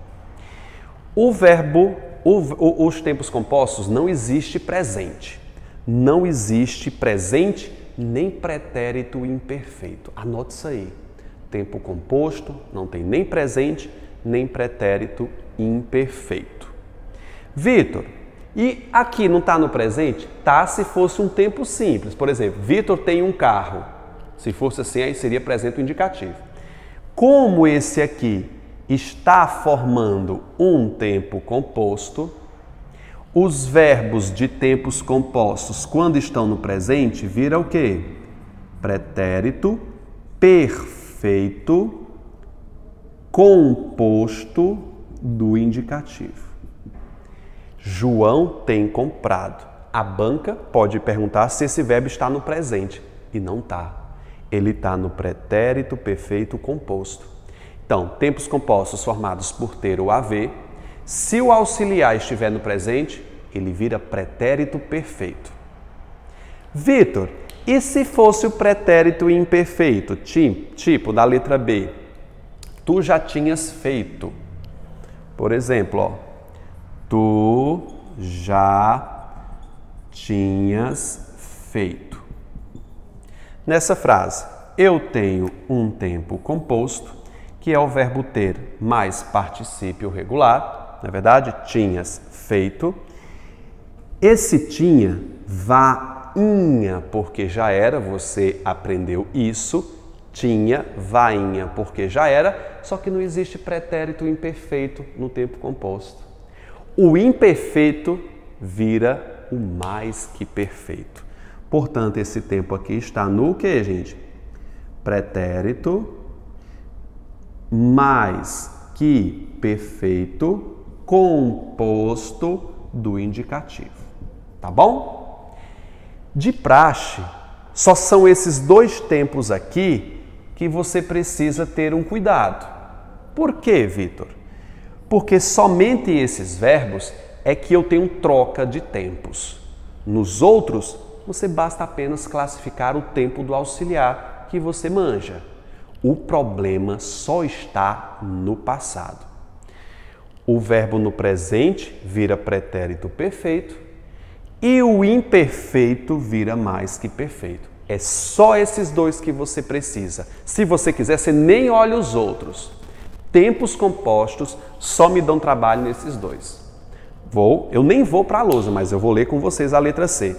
Os tempos compostos não existe presente. Não existe presente nem pretérito imperfeito. Anote isso aí. Tempo composto não tem nem presente nem pretérito imperfeito. Vitor, e aqui não está no presente? Tá, se fosse um tempo simples. Por exemplo, Vitor tem um carro. Se fosse assim, aí seria presente o indicativo. Como esse aqui está formando um tempo composto, Os verbos de tempos compostos, quando estão no presente, vira o quê? Pretérito perfeito composto do indicativo. João tem comprado. A banca pode perguntar se esse verbo está no presente. E não está. Ele está no pretérito perfeito composto. Então, tempos compostos formados por ter ou haver. Se o auxiliar estiver no presente, ele vira pretérito perfeito. Vitor, e se fosse o pretérito imperfeito? Tipo, da letra B. Tu já tinhas feito. Por exemplo, ó. Tu já tinhas feito. Nessa frase, eu tenho um tempo composto, que é o verbo ter mais particípio regular. Na verdade, tinhas feito. Esse tinha, vainha, porque já era, você aprendeu isso. Tinha, vainha, porque já era, só que não existe pretérito imperfeito no tempo composto. O imperfeito vira o mais que perfeito. Portanto, esse tempo aqui está no que, gente? Pretérito mais que perfeito composto do indicativo. Tá bom? De praxe, só são esses dois tempos aqui que você precisa ter um cuidado. Por quê, Vitor? Porque somente esses verbos é que eu tenho troca de tempos. Nos outros, você basta apenas classificar o tempo do auxiliar que você manja. O problema só está no passado. O verbo no presente vira pretérito perfeito e o imperfeito vira mais que perfeito. É só esses dois que você precisa. Se você quiser, você nem olha os outros. Tempos compostos só me dão trabalho nesses dois. Eu nem vou para a lousa, mas eu vou ler com vocês a letra C.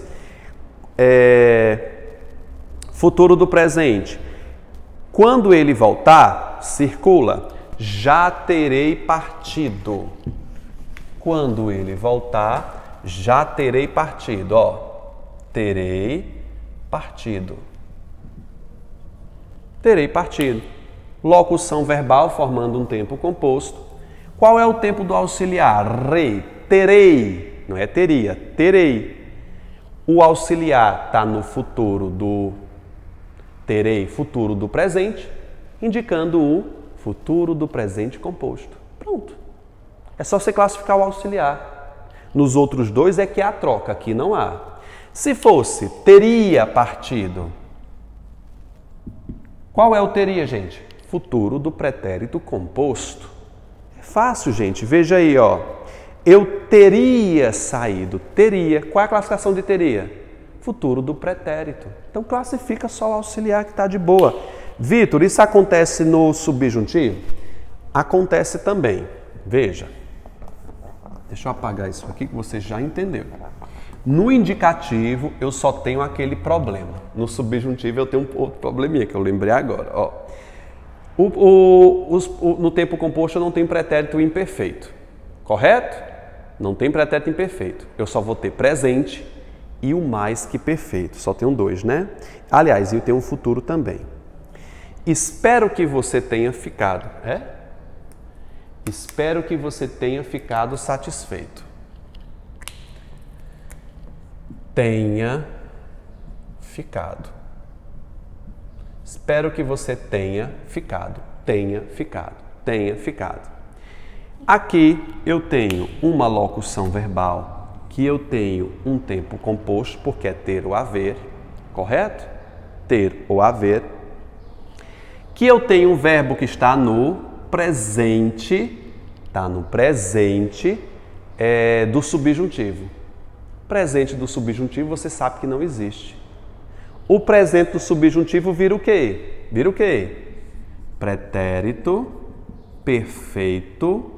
Futuro do presente. Quando ele voltar, circula. Já terei partido. Quando ele voltar, já terei partido. Ó, terei partido. Terei partido. Locução verbal formando um tempo composto. Qual é o tempo do auxiliar? Rei. Terei. Não é teria. Terei. O auxiliar está no futuro do terei, futuro do presente, indicando o futuro do presente composto. Pronto. É só você classificar o auxiliar. Nos outros dois é que há troca, aqui não há. Se fosse teria partido, qual é o teria, gente? Futuro do pretérito composto. É fácil, gente. Veja aí, ó. Eu teria saído. Teria. Qual é a classificação de teria? Futuro do pretérito. Então classifica só o auxiliar que está de boa. Vitor, isso acontece no subjuntivo? Acontece também. Veja. Deixa eu apagar isso aqui que você já entendeu. No indicativo eu só tenho aquele problema. No subjuntivo eu tenho um outro probleminha que eu lembrei agora. Ó. No tempo composto eu não tenho pretérito imperfeito. Correto? Não tem pretérito imperfeito. Eu só vou ter presente e o mais que perfeito. Só tenho dois, né? Aliás, eu tenho um futuro também. Espero que você tenha ficado. Espero que você tenha ficado satisfeito. Tenha ficado. Espero que você tenha ficado. Tenha ficado. Tenha ficado. Aqui eu tenho uma locução verbal que eu tenho um tempo composto, porque é ter ou haver, correto? Ter ou haver. Que eu tenho um verbo que está no presente, do subjuntivo. Presente do subjuntivo você sabe que não existe. O presente do subjuntivo vira o quê? Vira o quê? Pretérito perfeito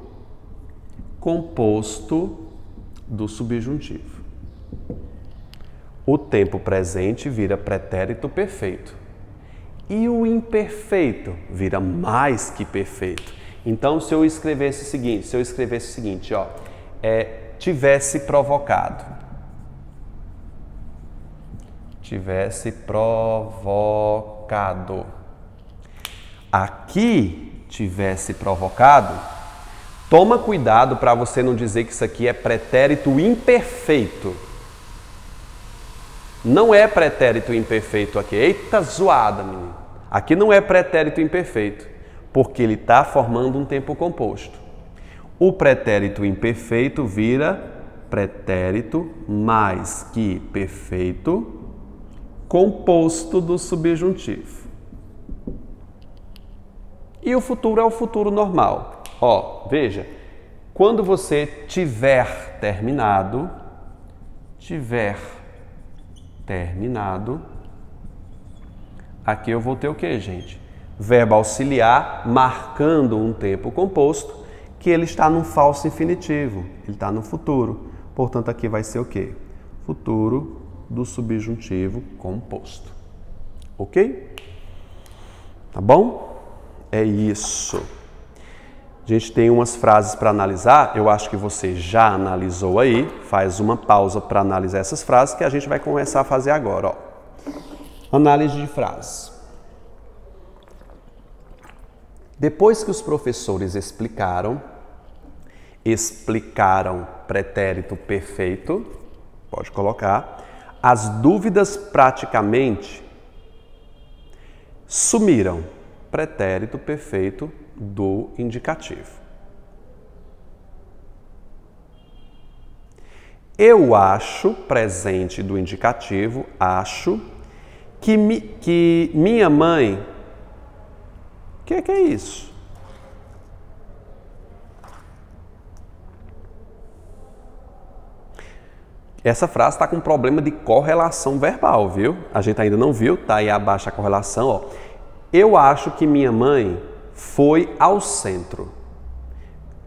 composto do subjuntivo. O tempo presente vira pretérito perfeito. E o imperfeito vira mais que perfeito. Então, se eu escrevesse o seguinte, ó, tivesse provocado. Tivesse provocado. Aqui, tivesse provocado. Toma cuidado para você não dizer que isso aqui é pretérito imperfeito. Não é pretérito imperfeito aqui. Eita zoada, menino. Aqui não é pretérito imperfeito, porque ele está formando um tempo composto. O pretérito imperfeito vira pretérito mais que perfeito composto do subjuntivo. E o futuro é o futuro normal. Ó, veja, quando você tiver terminado, aqui eu vou ter o que, gente? Verbo auxiliar marcando um tempo composto que ele está num falso infinitivo, ele está no futuro. Portanto, aqui vai ser o quê? Futuro do subjuntivo composto. Ok? Tá bom? É isso. A gente tem umas frases para analisar, eu acho que você já analisou aí, faz uma pausa para analisar essas frases que a gente vai começar a fazer agora. Ó. Análise de frases. Depois que os professores explicaram pretérito perfeito, pode colocar, as dúvidas praticamente sumiram, pretérito perfeito do indicativo. Eu acho, presente do indicativo, acho que minha mãe... O que é isso? Essa frase está com um problema de correlação verbal, viu? A gente ainda não viu, tá aí abaixo a correlação, ó. Eu acho que minha mãe foi ao centro.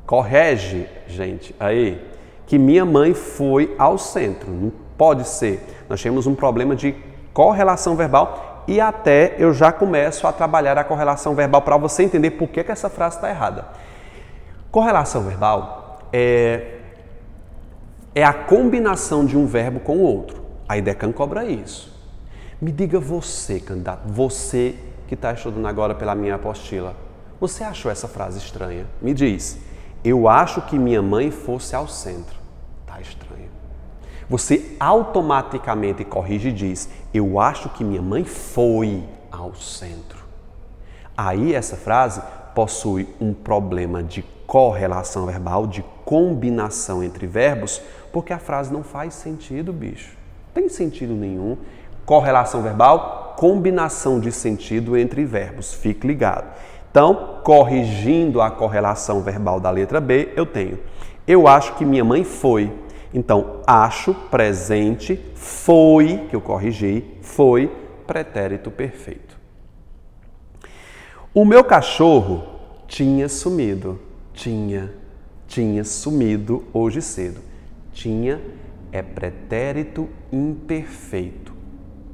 Corrige, gente, aí, que minha mãe foi ao centro. Não pode ser. Nós temos um problema de correlação verbal e até eu já começo a trabalhar a correlação verbal para você entender por que essa frase está errada. Correlação verbal é a combinação de um verbo com o outro. A IDECAN cobra isso. Me diga você, candidato, você que está estudando agora pela minha apostila, você achou essa frase estranha? Me diz, eu acho que minha mãe fosse ao centro. Tá estranho. Você automaticamente corrige e diz, eu acho que minha mãe foi ao centro. Aí essa frase possui um problema de correlação verbal, de combinação entre verbos, porque a frase não faz sentido, bicho. Não tem sentido nenhum. Correlação verbal, combinação de sentido entre verbos. Fique ligado. Então, corrigindo a correlação verbal da letra B, eu tenho. Eu acho que minha mãe foi. Então, acho, presente, foi, que eu corrigi, foi, pretérito perfeito. O meu cachorro tinha sumido. Tinha sumido hoje cedo. Tinha é pretérito imperfeito.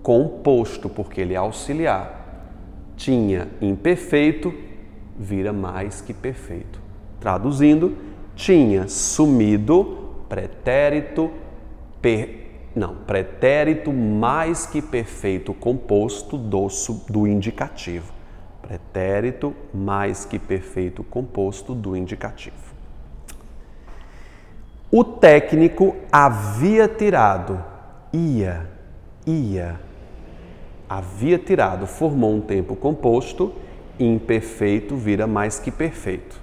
Composto, porque ele é auxiliar. Tinha imperfeito, vira mais que perfeito. Traduzindo, tinha sumido, pretérito mais que perfeito composto do indicativo. Pretérito mais que perfeito composto do indicativo. O técnico havia tirado, havia tirado, formou um tempo composto, imperfeito vira mais que perfeito.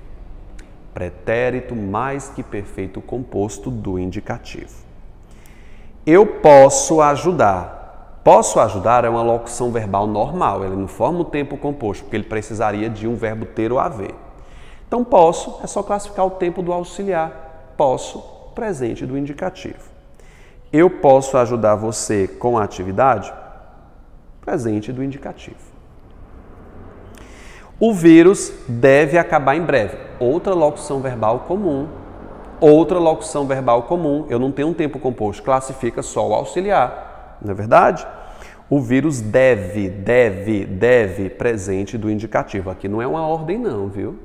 Pretérito mais que perfeito composto do indicativo. Eu posso ajudar. Posso ajudar é uma locução verbal normal, ele não forma o tempo composto, porque ele precisaria de um verbo ter ou haver. Então, posso é só classificar o tempo do auxiliar. Posso, presente do indicativo. Eu posso ajudar você com a atividade? Presente do indicativo. O vírus deve acabar em breve. Outra locução verbal comum. Outra locução verbal comum. Eu não tenho um tempo composto, classifica só o auxiliar. Não é verdade? O vírus deve, presente do indicativo. Aqui não é uma ordem não, viu?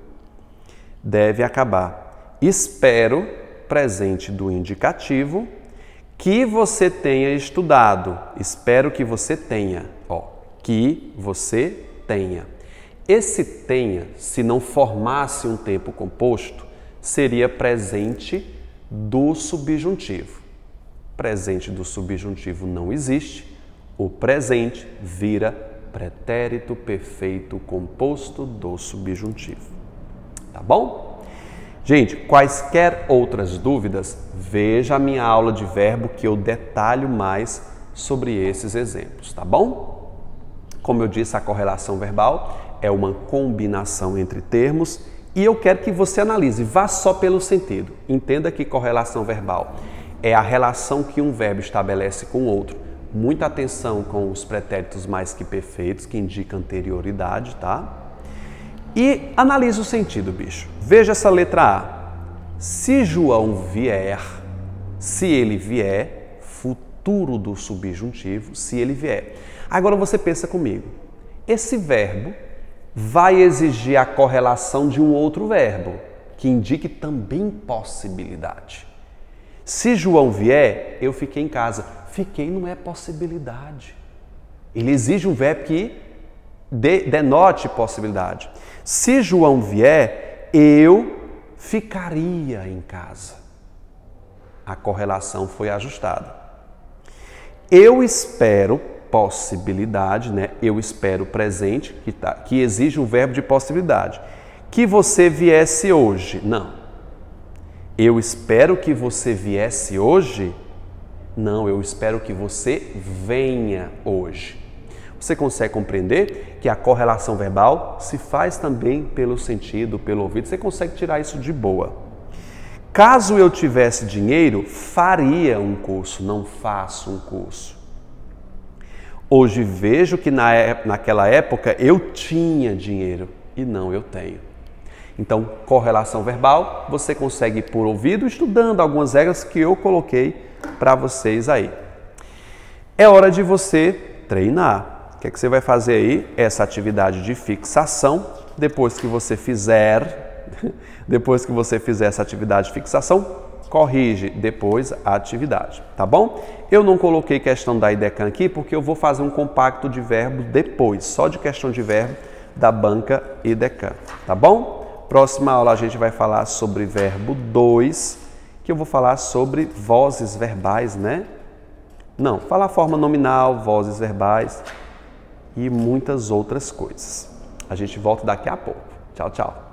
Deve acabar. Espero, presente do indicativo que você tenha estudado. Espero que você tenha. Ó, que você tenha. Esse tenha, se não formasse um tempo composto, seria presente do subjuntivo. Presente do subjuntivo não existe. O presente vira pretérito perfeito composto do subjuntivo. Tá bom? Gente, quaisquer outras dúvidas, veja a minha aula de verbo que eu detalho mais sobre esses exemplos, tá bom? Como eu disse, a correlação verbal é uma combinação entre termos e eu quero que você analise, vá só pelo sentido. Entenda que correlação verbal é a relação que um verbo estabelece com o outro. Muita atenção com os pretéritos mais que perfeitos, que indicam anterioridade, tá? E analise o sentido, bicho. Veja essa letra A. Se João vier, se ele vier, futuro do subjuntivo, se ele vier. Agora você pensa comigo. Esse verbo vai exigir a correlação de um outro verbo, que indique também possibilidade. Se João vier, eu fiquei em casa. Fiquei não é possibilidade. Ele exige um verbo que denote possibilidade. Se João vier, eu ficaria em casa. A correlação foi ajustada. Eu espero possibilidade, né? Eu espero presente, que exige um verbo de possibilidade. Que você viesse hoje. Não. Eu espero que você viesse hoje. Não, eu espero que você venha hoje. Você consegue compreender que a correlação verbal se faz também pelo sentido, pelo ouvido. Você consegue tirar isso de boa. Caso eu tivesse dinheiro, faria um curso, não faço um curso. Hoje vejo que naquela época eu tinha dinheiro e não eu tenho. Então, correlação verbal, você consegue ir por ouvido, estudando algumas regras que eu coloquei para vocês aí. É hora de você treinar. O que é que você vai fazer aí? Essa atividade de fixação. Depois que você fizer essa atividade de fixação, corrige depois a atividade, tá bom? Eu não coloquei questão da IDECAM aqui porque eu vou fazer um compacto de verbo depois, só de questão de verbo da banca IDECAM, tá bom? Próxima aula a gente vai falar sobre verbo 2, que eu vou falar sobre vozes verbais, né? Não, falar forma nominal, vozes verbais e muitas outras coisas. A gente volta daqui a pouco. Tchau, tchau.